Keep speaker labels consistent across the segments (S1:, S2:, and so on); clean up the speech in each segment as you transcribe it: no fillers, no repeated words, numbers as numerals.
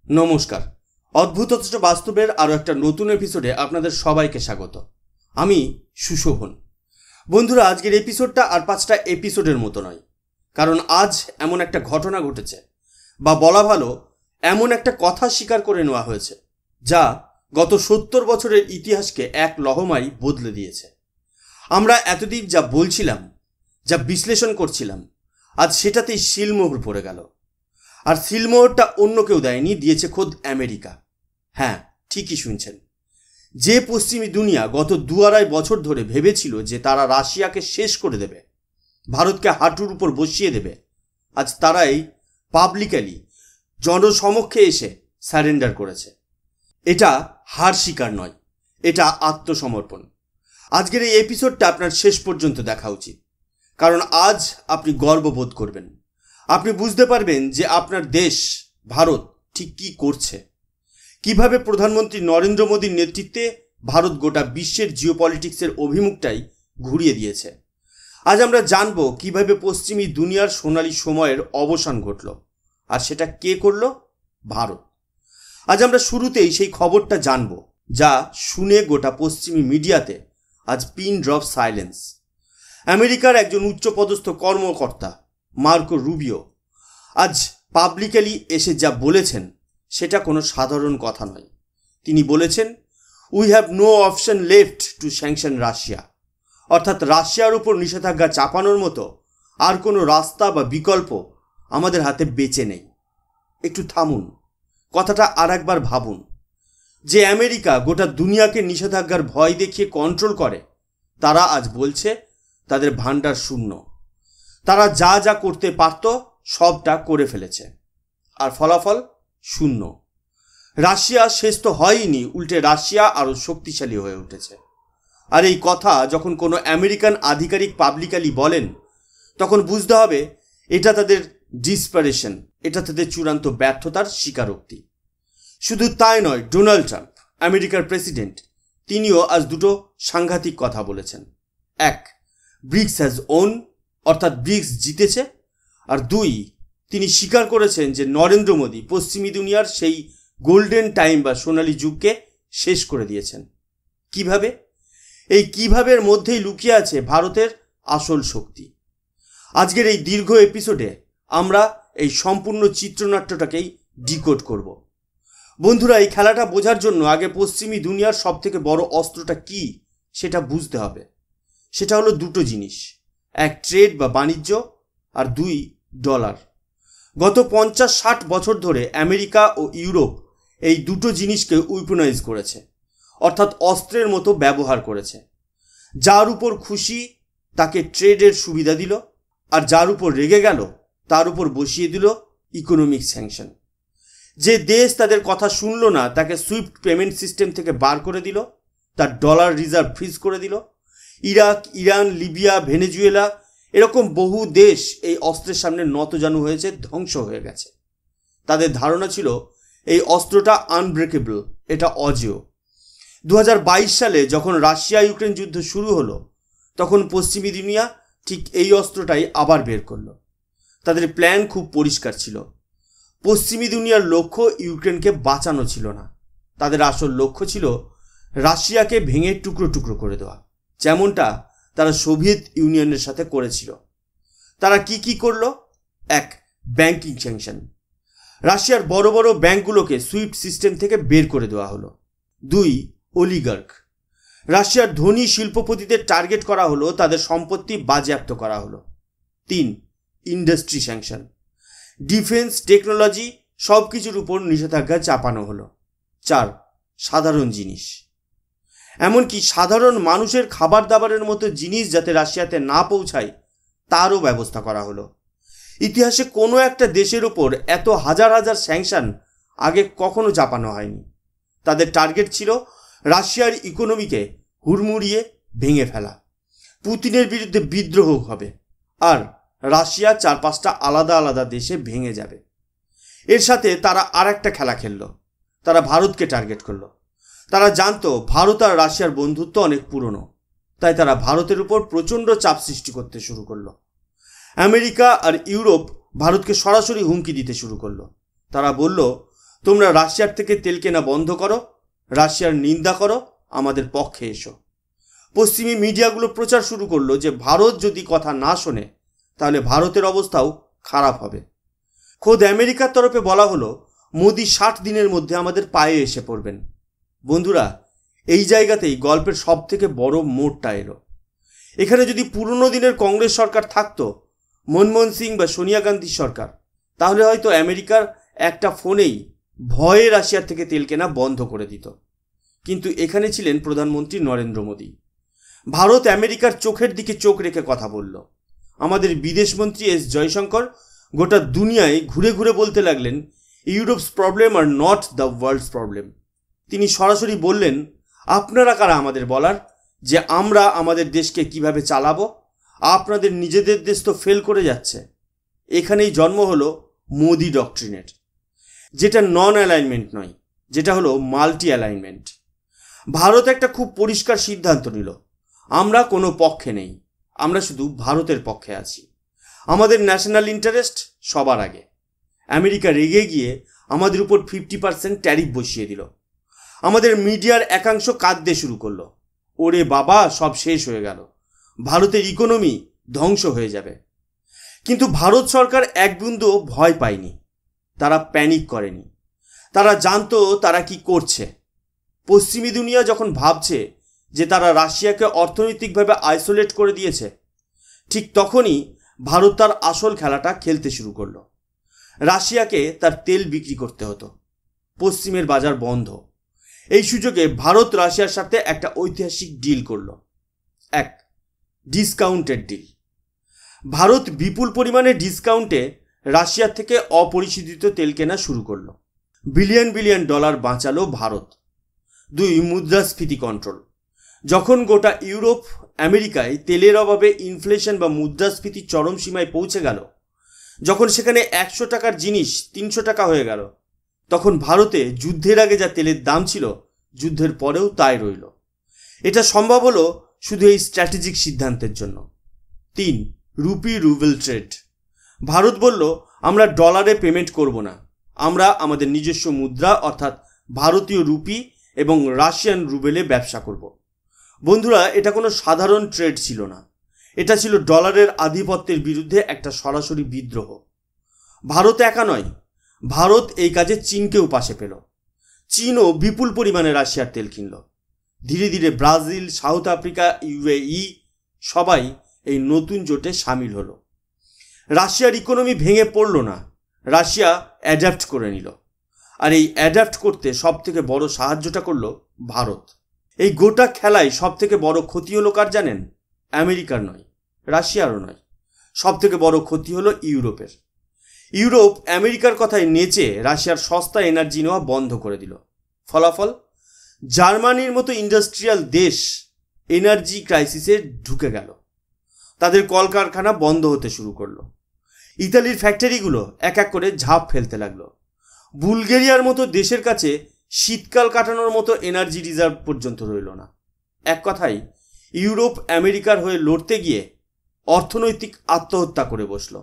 S1: নমস্কার। অদ্ভুত অথচ বাস্তবের আরও একটা নতুন এপিসোডে আপনাদের সবাইকে স্বাগত। আমি সুশোভন। বন্ধুরা, আজকের এপিসোডটা আর 5টা এপিসোডের মতো নয়, কারণ আজ এমন একটা ঘটনা ঘটেছে, বা বলা ভালো এমন একটা কথা স্বীকার করে নেওয়া হয়েছে যা গত 70 বছরের ইতিহাসকে এক লহমায় বদলে দিয়েছে। আমরা এতদিন যা বলছিলাম, যা বিশ্লেষণ করছিলাম, আজ সেটাতেই সিলমোহর পড়ে গেল। আর সিলমোহরটা অন্য কেউ দেয়নি, দিয়েছে খোদ আমেরিকা। হ্যাঁ, ঠিকই শুনছেন। যে পশ্চিমী দুনিয়া গত 2-2.5 বছর ধরে ভেবেছিল যে তারা রাশিয়াকে শেষ করে দেবে, ভারতকে হাঁটুর উপর বসিয়ে দেবে, আজ তারাই পাবলিকালি জনসমক্ষে এসে সারেন্ডার করেছে। এটা হার স্বীকার নয়, এটা আত্মসমর্পণ। আজকের এই এপিসোডটা আপনার শেষ পর্যন্ত দেখা উচিত, কারণ আজ আপনি গর্ববোধ করবেন। আপনি বুঝতে পারবেন যে আপনার দেশ ভারত ঠিক কী করছে, কিভাবে প্রধানমন্ত্রী নরেন্দ্র মোদীর নেতৃত্বে ভারত গোটা বিশ্বের জিওপলিটিক্সের অভিমুখটাই ঘুরিয়ে দিয়েছে। আজ আমরা জানব কিভাবে পশ্চিমী দুনিয়ার সোনালী সময়ের অবসান ঘটল, আর সেটা কে করল? ভারত। আজ আমরা শুরুতেই সেই খবরটা জানব যা শুনে গোটা পশ্চিমী মিডিয়াতে আজ পিন ড্রপ সাইলেন্স। আমেরিকার একজন উচ্চপদস্থ কর্মকর্তা মার্কো রুবিও আজ পাবলিকালি এসে যা বলেছেন সেটা কোনো সাধারণ কথা নয়। তিনি বলেছেন, we have no option left to sanction Russia, অর্থাৎ রাশিয়ার উপর নিষেধাজ্ঞা চাপানোর মতো আর কোনো রাস্তা বা বিকল্প আমাদের হাতে বেঁচে নেই। একটু থামুন, কথাটা আর একবার ভাবুন। যে আমেরিকা গোটা দুনিয়াকে নিষেধাজ্ঞার ভয় দেখিয়ে কন্ট্রোল করে, তারা আজ বলছে তাদের ভাণ্ডার শূন্য। তারা যা যা করতে পারত সবটা করে ফেলেছে, আর ফলাফল শূন্য। রাশিয়া শেষ তো হয়নি, উল্টে রাশিয়া আরও শক্তিশালী হয়ে উঠেছে। আর এই কথা যখন কোনো আমেরিকান আধিকারিক পাবলিকালি বলেন, তখন বুঝতে হবে এটা তাদের ডিসপারেশন, এটা তাদের চূড়ান্ত ব্যর্থতার স্বীকারোক্তি। শুধু তাই নয়, ডোনাল্ড ট্রাম্প, আমেরিকার প্রেসিডেন্ট, তিনিও আজ দুটো সাংঘাতিক কথা বলেছেন। এক, ব্রিক্স হ্যাজ ওন, অর্থাৎ ব্রিক্স জিতেছে। আর 2, তিনি স্বীকার করেছেন যে নরেন্দ্র মোদী পশ্চিমী দুনিয়ার সেই গোল্ডেন টাইম বা সোনালী যুগকে শেষ করে দিয়েছেন। কিভাবে? এই কিভাবের মধ্যেই লুকিয়ে আছে ভারতের আসল শক্তি। আজকের এই দীর্ঘ এপিসোডে আমরা এই সম্পূর্ণ চিত্রনাট্যটাকেই ডিকোড করব। বন্ধুরা, এই খেলাটা বোঝার জন্য আগে পশ্চিমী দুনিয়ার সবথেকে বড় অস্ত্রটা কি সেটা বুঝতে হবে। সেটা হলো দুটো জিনিস, এক ট্রেড বা বাণিজ্য, আর 2 ডলার। গত 50-60 বছর ধরে আমেরিকা ও ইউরোপ এই দুটো জিনিসকে উইপনাইজ করেছে, অর্থাৎ অস্ত্রের মতো ব্যবহার করেছে। যার উপর খুশি তাকে ট্রেডের সুবিধা দিল, আর যার উপর রেগে গেল তার উপর বসিয়ে দিল ইকোনমিক স্যাংশন। যে দেশ তাদের কথা শুনল না তাকে সুইফট পেমেন্ট সিস্টেম থেকে বার করে দিল, তার ডলার রিজার্ভ ফ্রিজ করে দিল। ইরাক, ইরান, লিবিয়া, ভেনেজুয়েলা, এরকম বহু দেশ এই অস্ত্রের সামনে নতজানু হয়েছে, ধ্বংস হয়ে গেছে। তাদের ধারণা ছিল এই অস্ত্রটা আনব্রেকেবল, এটা অজেয়। 2022 সালে যখন রাশিয়া ইউক্রেন যুদ্ধ শুরু হলো, তখন পশ্চিমী দুনিয়া ঠিক এই অস্ত্রটাই আবার বের করলো। তাদের প্ল্যান খুব পরিষ্কার ছিল। পশ্চিমী দুনিয়ার লক্ষ্য ইউক্রেনকে বাঁচানো ছিল না, তাদের আসল লক্ষ্য ছিল রাশিয়াকে ভেঙে টুকরো টুকরো করে দেওয়া, যেমনটা তারা সোভিয়েত ইউনিয়নের সাথে করেছিল। তারা কি করলো? 1, ব্যাংকিং স্যাংশন। রাশিয়ার বড় বড় ব্যাংকগুলোকে সুইফট সিস্টেম থেকে বের করে দেওয়া হলো। 2, অলিগার্ক। রাশিয়ার ধনী শিল্পপতিদের টার্গেট করা হলো, তাদের সম্পত্তি বাজেয়াপ্ত করা হলো। 3, ইন্ডাস্ট্রি স্যাংশন। ডিফেন্স, টেকনোলজি সব কিছুর উপর নিষেধাজ্ঞা চাপানো হলো। 4, সাধারণ জিনিস, এমনকি সাধারণ মানুষের খাবার দাবারের মতো জিনিস যাতে রাশিয়াতে না পৌঁছায় তারও ব্যবস্থা করা হলো। ইতিহাসে কোনো একটা দেশের ওপর এত হাজার হাজার স্যাংশন আগে কখনো চাপানো হয়নি। তাদের টার্গেট ছিল রাশিয়ার ইকোনমিকে হুড়মুড়িয়ে ভেঙে ফেলা। পুতিনের বিরুদ্ধে বিদ্রোহ হবে, আর রাশিয়া 4-5টা আলাদা আলাদা দেশে ভেঙে যাবে। এর সাথে তারা আর একটা খেলা খেলল, তারা ভারতকে টার্গেট করলো। তারা জানতো ভারত আর রাশিয়ার বন্ধুত্ব অনেক পুরনো, তাই তারা ভারতের উপর প্রচণ্ড চাপ সৃষ্টি করতে শুরু করলো। আমেরিকা আর ইউরোপ ভারতকে সরাসরি হুমকি দিতে শুরু করলো। তারা বলল, তোমরা রাশিয়ার থেকে তেল কেনা বন্ধ করো, রাশিয়ার নিন্দা করো, আমাদের পক্ষে এসো। পশ্চিমী মিডিয়াগুলো প্রচার শুরু করলো যে ভারত যদি কথা না শোনে তাহলে ভারতের অবস্থাও খারাপ হবে। খোদ আমেরিকার তরফে বলা হলো মোদি 60 দিনের মধ্যে আমাদের পায়ে এসে পড়বেন। বন্ধুরা, এই জায়গাতেই গল্পের সব থেকে বড় মোড়টা এলো। এখানে যদি পুরনো দিনের কংগ্রেস সরকার থাকতো, মনমোহন সিং বা সোনিয়া গান্ধীর সরকার, তাহলে হয়তো আমেরিকার একটা ফোনেই ভয়ে রাশিয়ার থেকে তেল কেনা বন্ধ করে দিত। কিন্তু এখানে ছিলেন প্রধানমন্ত্রী নরেন্দ্র মোদী। ভারত আমেরিকার চোখের দিকে চোখ রেখে কথা বলল। আমাদের বিদেশমন্ত্রী এস জয়শঙ্কর গোটা দুনিয়ায় ঘুরে ঘুরে বলতে লাগলেন, Europe's problem are not the world's problem. তিনি সরাসরি বললেন, আপনারা কারা আমাদের বলার যে আমরা আমাদের দেশকে কিভাবে চালাবো? আপনাদের নিজেদের দেশ তো ফেল করে যাচ্ছে। এখানেই জন্ম হলো মোদি ডক্ট্রিনের, যেটা নন অ্যালাইনমেন্ট নয়, যেটা হলো মাল্টি অ্যালাইনমেন্ট। ভারত একটা খুব পরিষ্কার সিদ্ধান্ত নিল, আমরা কোনো পক্ষে নেই, আমরা শুধু ভারতের পক্ষে আছি। আমাদের ন্যাশনাল ইন্টারেস্ট সবার আগে। আমেরিকা রেগে গিয়ে আমাদের উপর 50% ট্যারিফ বসিয়ে দিল। আমাদের মিডিয়ার একাংশ কাঁদতে শুরু করলো, ওরে বাবা, সব শেষ হয়ে গেল, ভারতের ইকোনমি ধ্বংস হয়ে যাবে। কিন্তু ভারত সরকার এক বিন্দু ভয় পায়নি, তারা প্যানিক করেনি। তারা জানতো তারা কি করছে। পশ্চিমী দুনিয়া যখন ভাবছে যে তারা রাশিয়াকে অর্থনৈতিকভাবে আইসোলেট করে দিয়েছে, ঠিক তখনই ভারত তার আসল খেলাটা খেলতে শুরু করলো। রাশিয়াকে তার তেল বিক্রি করতে হতো, পশ্চিমের বাজার বন্ধ। এই সুযোগে ভারত রাশিয়ার সাথে একটা ঐতিহাসিক ডিল করল, এক ডিসকাউন্টেড ডিল। ভারত বিপুল পরিমাণে ডিসকাউন্টে রাশিয়ার থেকে অপরিশোধিত তেল কেনা শুরু করলো। বিলিয়ন বিলিয়ন ডলার বাঁচালো ভারত। দুই, মুদ্রাস্ফীতি কন্ট্রোল। যখন গোটা ইউরোপ আমেরিকায় তেলের অভাবে ইনফ্লেশন বা মুদ্রাস্ফীতি চরম সীমায় পৌঁছে গেল, যখন সেখানে 100 টাকার জিনিস 300 টাকা হয়ে গেল, তখন ভারতে যুদ্ধের আগে যা তেলের দাম ছিল, যুদ্ধের পরেও তাই রইল। এটা সম্ভব হলো শুধু এই স্ট্র্যাটেজিক সিদ্ধান্তের জন্য। 3, রুপি রুবেল ট্রেড। ভারত বলল, আমরা ডলারে পেমেন্ট করব না, আমরা আমাদের নিজস্ব মুদ্রা অর্থাৎ ভারতীয় রুপি এবং রাশিয়ান রুবেলে ব্যবসা করব। বন্ধুরা, এটা কোনো সাধারণ ট্রেড ছিল না, এটা ছিল ডলারের আধিপত্যের বিরুদ্ধে একটা সরাসরি বিদ্রোহ। ভারত একা নয়, ভারত এই কাজে চীনকেও পাশে পেল। চীনও বিপুল পরিমাণে রাশিয়ার তেল কিনল। ধীরে ধীরে ব্রাজিল, সাউথ আফ্রিকা, ইউএই সবাই এই নতুন জোটে সামিল হলো। রাশিয়ার ইকোনমি ভেঙে পড়ল না, রাশিয়া অ্যাডাপ্ট করে নিল। আর এই অ্যাডাপ্ট করতে সব থেকে বড় সাহায্যটা করলো ভারত। এই গোটা খেলায় সব থেকে বড় ক্ষতি হলো কার জানেন? আমেরিকার নয়, রাশিয়ারও নয়, সব থেকে বড় ক্ষতি হলো ইউরোপের। ইউরোপ আমেরিকার কথায় নেচে রাশিয়ার সস্তা এনার্জি নেওয়া বন্ধ করে দিল। ফলাফল, জার্মানির মতো ইন্ডাস্ট্রিয়াল দেশ এনার্জি ক্রাইসিসে ঢুকে গেল। তাদের কলকারখানা বন্ধ হতে শুরু করলো। ইতালির ফ্যাক্টরিগুলো এক এক করে ঝাঁপ ফেলতে লাগলো। বুলগেরিয়ার মতো দেশের কাছে শীতকাল কাটানোর মতো এনার্জি রিজার্ভ পর্যন্ত রইল না। এক কথায় ইউরোপ আমেরিকার হয়ে লড়তে গিয়ে অর্থনৈতিক আত্মহত্যা করে বসল।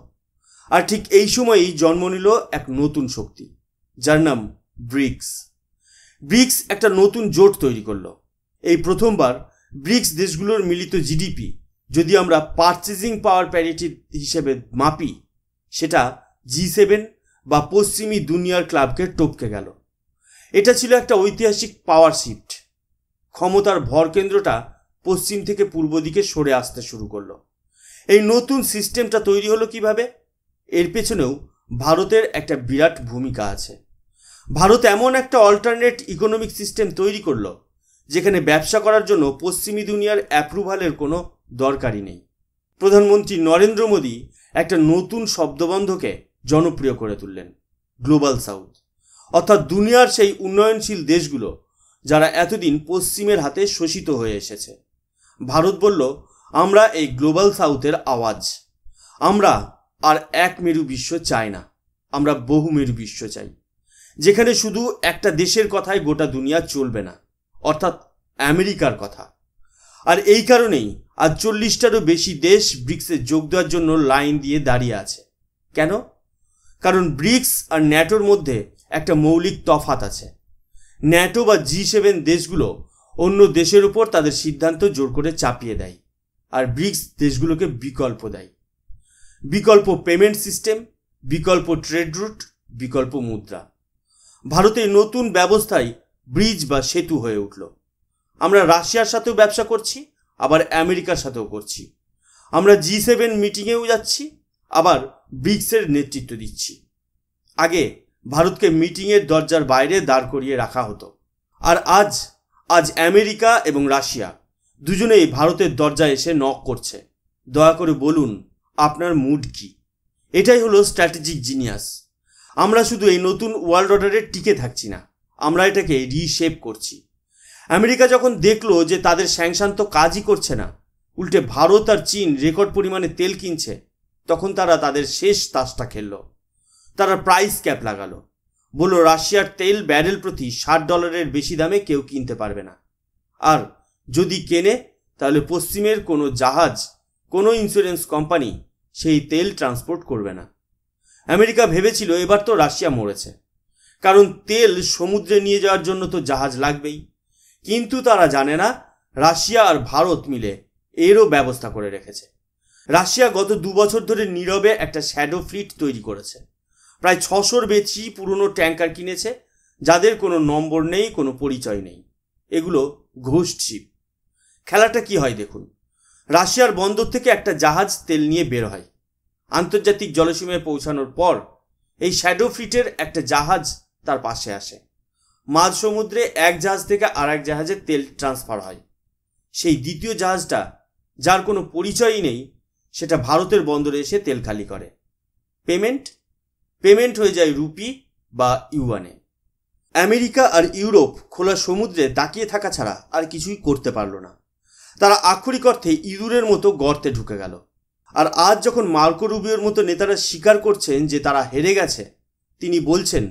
S1: আর ঠিক এই সময়ই জন্ম নিল এক নতুন শক্তি, যার নাম ব্রিক্স। ব্রিক্স একটা নতুন জোট তৈরি করলো। এই প্রথমবার ব্রিক্স দেশগুলোর মিলিত জিডিপি যদি আমরা পারচেজিং পাওয়ার প্যারিটি হিসেবে মাপি, সেটা G7 বা পশ্চিমী দুনিয়ার ক্লাবকে টপকে গেল। এটা ছিল একটা ঐতিহাসিক পাওয়ার শিফট। ক্ষমতার ভরকেন্দ্রটা পশ্চিম থেকে পূর্ব দিকে সরে আসতে শুরু করলো। এই নতুন সিস্টেমটা তৈরি হলো কিভাবে? এর পেছনেও ভারতের একটা বিরাট ভূমিকা আছে। ভারত এমন একটা অল্টারনেট ইকোনমিক সিস্টেম তৈরি করলো যেখানে ব্যবসা করার জন্য পশ্চিমী দুনিয়ার অ্যাপ্রুভালের কোনো দরকারই নেই। প্রধানমন্ত্রী নরেন্দ্র মোদী একটা নতুন শব্দবন্ধকে জনপ্রিয় করে তুললেন, গ্লোবাল সাউথ, অর্থাৎ দুনিয়ার সেই উন্নয়নশীল দেশগুলো যারা এতদিন পশ্চিমের হাতে শোষিত হয়ে এসেছে। ভারত বলল, আমরা এই গ্লোবাল সাউথের আওয়াজ। আমরা আর এক মেরু বিশ্ব চাই না, আমরা বহু মেরু বিশ্ব চাই, যেখানে শুধু একটা দেশের কথায় গোটা দুনিয়া চলবে না, অর্থাৎ আমেরিকার কথা। আর এই কারণেই আজ 40টারও বেশি দেশ ব্রিক্সে যোগ দেওয়ার জন্য লাইন দিয়ে দাঁড়িয়ে আছে। কেন? কারণ ব্রিক্স আর ন্যাটোর মধ্যে একটা মৌলিক তফাৎ আছে। ন্যাটো বা G7 দেশগুলো অন্য দেশের উপর তাদের সিদ্ধান্ত জোর করে চাপিয়ে দেয়, আর ব্রিক্স দেশগুলোকে বিকল্প দেয়। বিকল্প পেমেন্ট সিস্টেম, বিকল্প ট্রেড রুট, বিকল্প মুদ্রা। ভারতের নতুন ব্যবস্থায় ব্রিজ বা সেতু হয়ে উঠল। আমরা রাশিয়ার সাথেও ব্যবসা করছি, আবার আমেরিকার সাথেও করছি। আমরা G7 মিটিংয়েও যাচ্ছি, আবার ব্রিক্সের নেতৃত্ব দিচ্ছি। আগে ভারতকে মিটিংয়ের দরজার বাইরে দাঁড় করিয়ে রাখা হতো, আর আজ আমেরিকা এবং রাশিয়া দুজনেই ভারতের দরজায় এসে নক করছে। দয়া করে বলুন আপনার মুড কি? এটাই হলো স্ট্র্যাটেজিক জিনিয়াস। আমরা শুধু এই নতুন ওয়ার্ল্ড অর্ডারে টিকে থাকছি না, আমরা এটাকে রিশেপ করছি। আমেরিকা যখন দেখলো যে তাদের স্যাংশন তো কাজই করছে না, উল্টে ভারত আর চীন রেকর্ড পরিমাণে তেল কিনছে, তখন তারা তাদের শেষ তাসটা খেললো। তারা প্রাইস ক্যাপ লাগালো, বলল রাশিয়ার তেল ব্যারেল প্রতি $60 বেশি দামে কেউ কিনতে পারবে না, আর যদি কেনে তাহলে পশ্চিমের কোনো জাহাজ, কোনো ইন্স্যুরেন্স কোম্পানি সেই তেল ট্রান্সপোর্ট করবে না। আমেরিকা ভেবেছিল এবার তো রাশিয়া মরেছে, কারণ তেল সমুদ্রে নিয়ে যাওয়ার জন্য তো জাহাজ লাগবেই। কিন্তু তারা জানে না রাশিয়া আর ভারত মিলে এরও ব্যবস্থা করে রেখেছে। রাশিয়া গত 2 বছর ধরে নীরবে একটা শ্যাডো ফ্লিট তৈরি করেছে। প্রায় 600-র বেশি পুরনো ট্যাঙ্কার কিনেছে, যাদের কোনো নম্বর নেই, কোনো পরিচয় নেই। এগুলো ঘোস্ট শিপ। খেলাটা কি হয় দেখুন। রাশিয়ার বন্দর থেকে একটা জাহাজ তেল নিয়ে বের হয়। আন্তর্জাতিক জলসীমায় পৌঁছানোর পর এই শ্যাডো ফ্লিটের একটা জাহাজ তার পাশে আসে। মাঝ সমুদ্রে এক জাহাজ থেকে আর এক জাহাজে তেল ট্রান্সফার হয়। সেই দ্বিতীয় জাহাজটা, যার কোনো পরিচয়ই নেই, সেটা ভারতের বন্দরে এসে তেল খালি করে। পেমেন্ট হয়ে যায় রুপি বা ইউয়ানে। আমেরিকা আর ইউরোপ খোলা সমুদ্রে তাকিয়ে থাকা ছাড়া আর কিছুই করতে পারল না। তারা আক্ষরিক অর্থে ইঁদুরের মতো গর্তে ঢুকে গেল। আর আজ যখন মার্কো রুবিওর মতো নেতারা স্বীকার করছেন যে তারা হেরে গেছে, তিনি বলছেন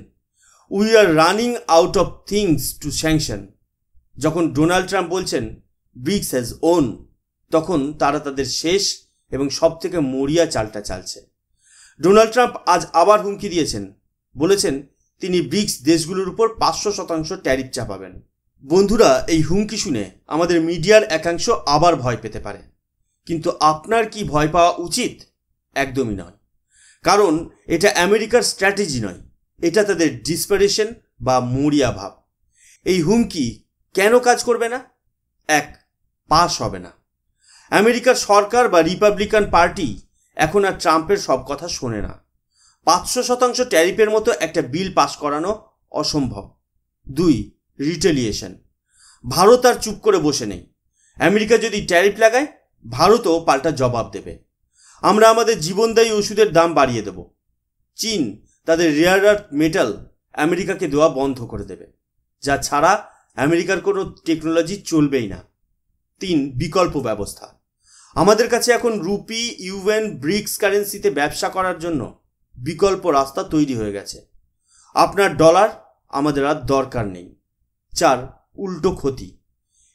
S1: we are running out of things to sanction. যখন ডোনাল্ড ট্রাম্প বলছেন ব্রিক্স হ্যাজ ওন, তখন তারা তাদের শেষ এবং সবথেকে মরিয়া চালটা চালছে। ডোনাল্ড ট্রাম্প আজ আবার হুমকি দিয়েছেন, বলেছেন তিনি ব্রিক্স দেশগুলোর উপর 500% ট্যারিফ চাপাবেন। বন্ধুরা, এই হুমকি শুনে আমাদের মিডিয়ার একাংশ আবার ভয় পেতে পারে, কিন্তু আপনার কি ভয় পাওয়া উচিত? একদমই নয়, কারণ এটা আমেরিকার স্ট্র্যাটেজি নয়, এটা তাদের ডিসপারেশন বা মরিয়া ভাব। এই হুমকি কেন কাজ করবে না? 1, পাস হবে না। আমেরিকার সরকার বা রিপাবলিকান পার্টি এখন আর ট্রাম্পের সব কথা শোনে না। 500% ট্যারিফের মতো একটা বিল পাস করানো অসম্ভব। 2, রিটেলিয়েশন। ভারত আর চুপ করে বসে নেই। আমেরিকা যদি ট্যারিফ লাগায়, ভারতও পাল্টা জবাব দেবে। আমরা আমাদের জীবনদায়ী ওষুধের দাম বাড়িয়ে দেব। চীন তাদের রেয়ার আর্থ মেটাল আমেরিকাকে দেওয়া বন্ধ করে দেবে, যা ছাড়া আমেরিকার কোনো টেকনোলজি চলবেই না। 3, বিকল্প ব্যবস্থা। আমাদের কাছে এখন রুপি, ইউএন, ব্রিক্স কারেন্সিতে ব্যবসা করার জন্য বিকল্প রাস্তা তৈরি হয়ে গেছে। আপনার ডলার আমাদের আর দরকার নেই। 4, উল্টো ক্ষতি।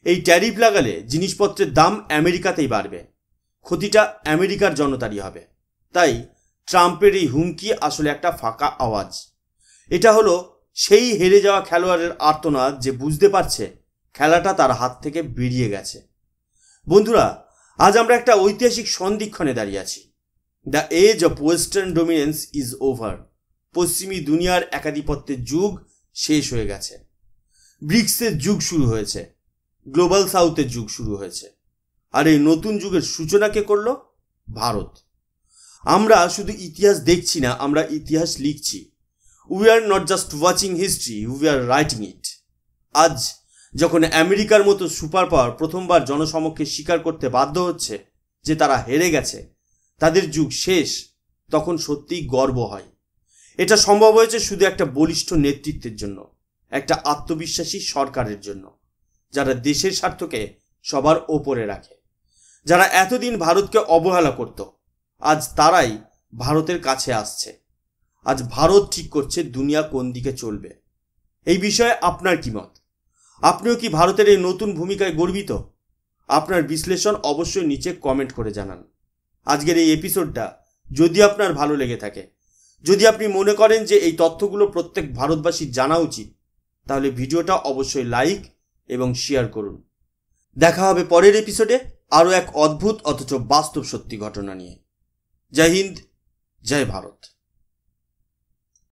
S1: এই ট্যারিফ লাগালে জিনিসপত্রের দাম আমেরিকাতেই বাড়বে। ক্ষতিটা আমেরিকার জনতারই হবে। তাই ট্রাম্পের এই হুমকি আসলে একটা ফাঁকা আওয়াজ। এটা হলো সেই হেরে যাওয়া খেলোয়াড়ের আর্তনাদ, যে বুঝতে পারছে খেলাটা তার হাত থেকে বেরিয়ে গেছে। বন্ধুরা, আজ আমরা একটা ঐতিহাসিক সন্ধিক্ষণে দাঁড়িয়ে আছি। The age of western dominance is over. পশ্চিমী দুনিয়ার একাধিপত্যের যুগ শেষ হয়ে গেছে। ব্রিক্সের যুগ শুরু হয়েছে, গ্লোবাল সাউথের যুগ শুরু হয়েছে। আর এই নতুন যুগের সূচনা কে করলো? ভারত। আমরা শুধু ইতিহাস দেখছি না, আমরা ইতিহাস লিখছি। We are not just watching history, we are writing it. আজ যখন আমেরিকার মতো সুপার পাওয়ার প্রথমবার জনসমক্ষে স্বীকার করতে বাধ্য হচ্ছে যে তারা হেরে গেছে, তাদের যুগ শেষ, তখন সত্যিই গর্ব হয়। এটা সম্ভব হয়েছে শুধু একটা বলিষ্ঠ নেতৃত্বের জন্য, একটা আত্মবিশ্বাসী সরকারের জন্য, যারা দেশের স্বার্থকে সবার ওপরে রাখে। যারা এতদিন ভারতকে অবহেলা করত, আজ তারাই ভারতের কাছে আসছে। আজ ভারত ঠিক করছে দুনিয়া কোন দিকে চলবে। এই বিষয়ে আপনার কি মত? আপনিও কি ভারতের এই নতুন ভূমিকায় গর্বিত? আপনার বিশ্লেষণ অবশ্যই নিচে কমেন্ট করে জানান। আজকের এই এপিসোডটা যদি আপনার ভালো লেগে থাকে, যদি আপনি মনে করেন যে এই তথ্যগুলো প্রত্যেক ভারতবাসীর জানা উচিত, তাহলে ভিডিওটা অবশ্যই লাইক এবং শেয়ার করুন। দেখা হবে পরের এপিসোডে আরও এক অদ্ভুত অথচ বাস্তব সত্যি ঘটনা নিয়ে। জয় হিন্দ, জয় ভারত।